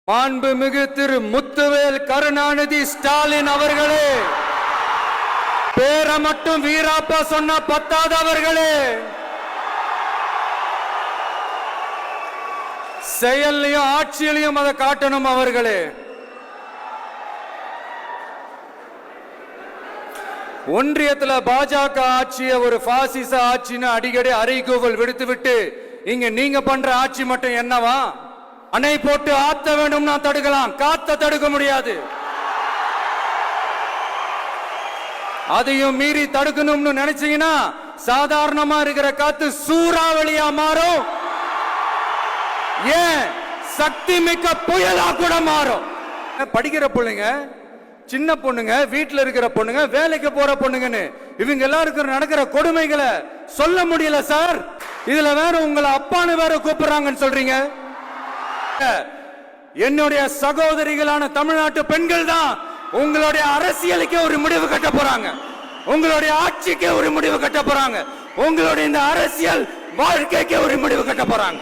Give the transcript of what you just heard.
மாண்புமிகு திரு முத்துவேல் கருணாநிதி ஸ்டாலின் அவர்களே, பேரை மட்டும் வீராப்பா சொன்ன பத்தாதவர்களே, செயல்லையும் ஆட்சியிலையும் அதை காட்டணும் அவர்களே. ஒன்றியத்துல பாஜக ஆட்சிய ஒரு பாசிச ஆட்சின்னு அடிக்கடி அறைகூவல் விடுத்துவிட்டு இங்க நீங்க பண்ற ஆட்சி மட்டும் என்னவா? அணை போட்டு ஆத்த வேண்டும்னா தடுக்கலாம், காத்த தடுக்க முடியாது. அதையும் மீறி தடுக்கணும்னு நினைச்சீங்கன்னா சாதாரணமா இருக்கிற காத்து சூறாவளியா மாறும், ஏன் சக்தி மிக்க புயலா கூட மாறும். படிக்கிற பிள்ளைங்க, சின்ன பொண்ணுங்க, வீட்டுல இருக்கிற பொண்ணுங்க, வேலைக்கு போற பொண்ணுங்கன்னு இவங்க எல்லாருக்கும் நடக்கிற கொடுமைகளை சொல்ல முடியல சார். இதுல வேற உங்களை அப்பான்னு வேற கூப்பிடுறாங்கன்னு சொல்றீங்க. என்னுடைய சகோதரிகளான தமிழ்நாட்டு பெண்கள் தான் உங்களுடைய அரசியலுக்கு ஒரு முடிவு கட்ட போறாங்க, உங்களுடைய ஆட்சிக்கு ஒரு முடிவு கட்ட போறாங்க, உங்களுடைய இந்த அரசியல் வாழ்க்கைக்கு ஒரு முடிவு கட்ட போறாங்க.